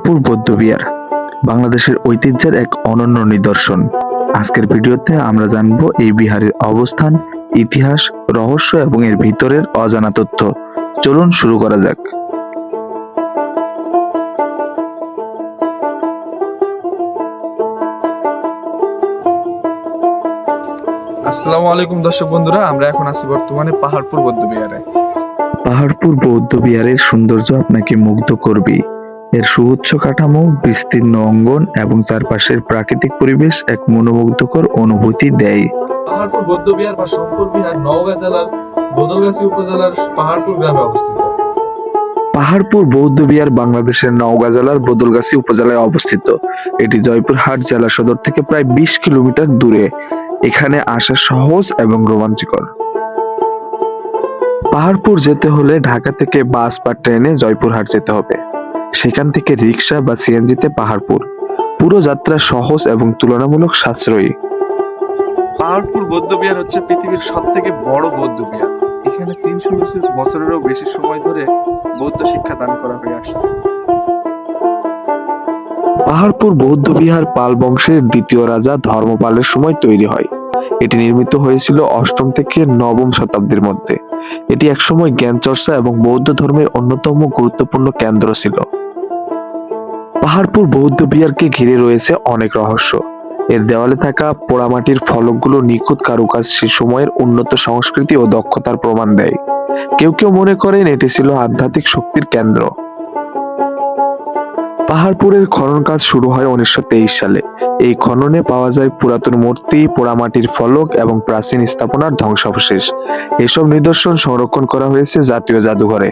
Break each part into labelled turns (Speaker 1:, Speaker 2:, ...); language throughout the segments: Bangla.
Speaker 1: পাহাড়পুর বৌদ্ধবিহার বাংলাদেশের ঐতিহ্যের এক অনন্য নিদর্শন। আজকের ভিডিওতে আমরা জানব এই বিহারের অবস্থান, ইতিহাস, রহস্য এবং এর ভিতরের অজানা তথ্য। চলুন শুরু করা যাক।
Speaker 2: আসসালামু আলাইকুম দর্শক বন্ধুরা, আমরা এখন আছি বর্তমানে পাহাড়পুর বৌদ্ধবিহারে।
Speaker 1: পাহাড়পুর বৌদ্ধবিহারের সৌন্দর্য আপনাকে মুগ্ধ করবে। এর সুউচ্চ কাঠামো, বিস্তীর্ণ অঙ্গন এবং চারপাশের প্রাকৃতিক পরিবেশ এক মনোমুগ্ধকর অনুভূতি দেয়।
Speaker 2: পাহাড়পুর বৌদ্ধবিহার বা শঙ্কর বিহার নওগাঁ জেলার বদলগাছি উপজেলার পাহাড়পুর গ্রামে অবস্থিত।
Speaker 1: পাহাড়পুর বৌদ্ধবিহার বাংলাদেশের নওগাঁ জেলার বদলগাছি উপজেলায় অবস্থিত। এটি জয়পুরহাট জেলা সদর থেকে প্রায় 20 কিলোমিটার দূরে। এখানে আসা সহজ এবং রোমাঞ্চকর। পাহাড়পুর যেতে হলে ঢাকা থেকে বাস বা ট্রেনে জয়পুরহাট যেতে হবে। সেখান থেকে রিক্সা বা সিএনজিতে পাহাড়পুর। পুরো যাত্রা সহজ এবং তুলনামূলক সাশ্রয়ী।
Speaker 2: পাহাড়পুর বৌদ্ধবিহার হচ্ছে পৃথিবীর সবথেকে বড় বৌদ্ধবিহার। এখানে 300 বছরেরও বেশি সময় ধরে বৌদ্ধ শিক্ষা দান করা হয়ে আসছে।
Speaker 1: পাহাড়পুর বৌদ্ধবিহার পাল বংশের দ্বিতীয় রাজা ধর্মপালের সময় তৈরি হয়। এটি নির্মিত হয়েছিল 8ম থেকে 9ম শতাব্দীর মধ্যে। এটি একসময় জ্ঞান চর্চা এবং বৌদ্ধ ধর্মের অন্যতম গুরুত্বপূর্ণ কেন্দ্র ছিল। পাহাড়পুর বৌদ্ধবিহারকে ঘিরে রয়েছে অনেক রহস্য। এর দেওয়ালে থাকা পোড়ামাটির ফলকগুলো নিখুঁত কারুকাজ সে সময়ের উন্নত সংস্কৃতি ও দক্ষতার প্রমাণ দেয়। কেউ কেউ মনে করেন এটি ছিল আধ্যাত্মিক শক্তির কেন্দ্র। পাহাড়পুরের খনন কাজ শুরু হয় 1923 সালে। এই খননে পাওয়া যায় পুরাতন মূর্তি, পোড়ামাটির ফলক এবং প্রাচীন স্থাপনার ধ্বংসাবশেষ। এসব নিদর্শন সংরক্ষণ করা হয়েছে জাতীয় জাদুঘরে।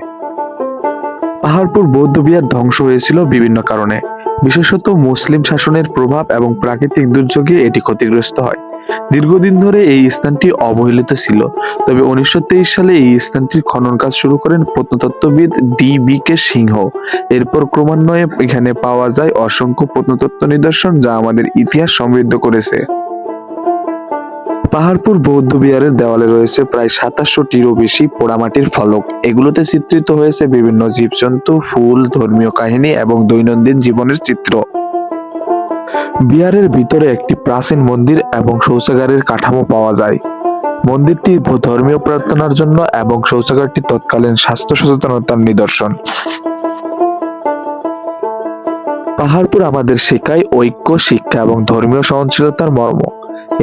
Speaker 1: পাহাড়পুর বৌদ্ধবিহার ধ্বংস হয়েছিল বিভিন্ন কারণে, বিশেষত মুসলিম শাসনের প্রভাব এবং প্রাকৃতিক দুর্যোগে এটি ক্ষতিগ্রস্ত হয়। দীর্ঘদিন ধরে এই স্থানটি অবহেলিত ছিল, তবে 1923 সালে এই স্থানটির খনন কাজ শুরু করেন প্রত্নতত্ত্ববিদ ডি.বি.কে সিংহ। এরপর ক্রমান্বয়ে এখানে পাওয়া যায় অসংখ্য প্রত্নতত্ত্ব নিদর্শন, যা আমাদের ইতিহাস সমৃদ্ধ করেছে। পাহাড়পুর বৌদ্ধবিহারের দেওয়ালে রয়েছে প্রায় 2700টিরও বেশি পোড়ামাটির ফলক। এগুলোতে চিত্রিত হয়েছে বিভিন্ন জীবজন্তু, ফুল, ধর্মীয় কাহিনী এবং দৈনন্দিন জীবনের চিত্র। বিহারের ভিতরে একটি প্রাচীন মন্দির এবং শৌচাগারের কাঠামো পাওয়া যায়। মন্দিরটি ধর্মীয় প্রার্থনার জন্য এবং শৌচাগারটি তৎকালীন স্বাস্থ্য সচেতনতার নিদর্শন। পাহাড়পুর আমাদের শেখায় ঐক্য, শিক্ষা এবং ধর্মীয় সহনশীলতার মর্ম।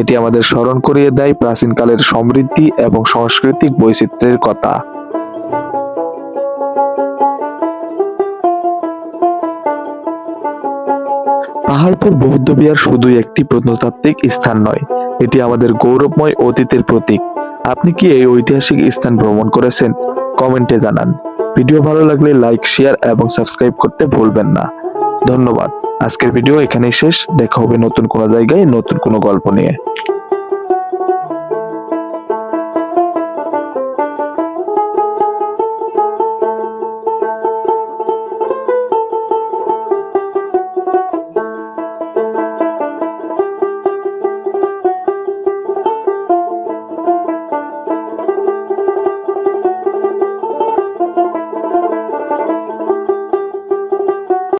Speaker 1: এটি আমাদের স্মরণ করিয়ে দেয় প্রাচীনকালের সমৃদ্ধি এবং সাংস্কৃতিক বৈচিত্র্যের কথা। পাহাড়পুর বৌদ্ধবিহার শুধুই একটি প্রত্নতাত্ত্বিক স্থান নয়, এটি আমাদের গৌরবময় অতীতের প্রতীক। আপনি কি এই ঐতিহাসিক স্থান ভ্রমণ করেছেন? কমেন্টে জানান। ভিডিও ভালো লাগলে লাইক, শেয়ার এবং সাবস্ক্রাইব করতে ভুলবেন না। ধন্যবাদ। আজকের ভিডিও এখানেই শেষ। দেখা হবে নতুন কোনো জায়গায় নতুন কোনো গল্প নিয়ে।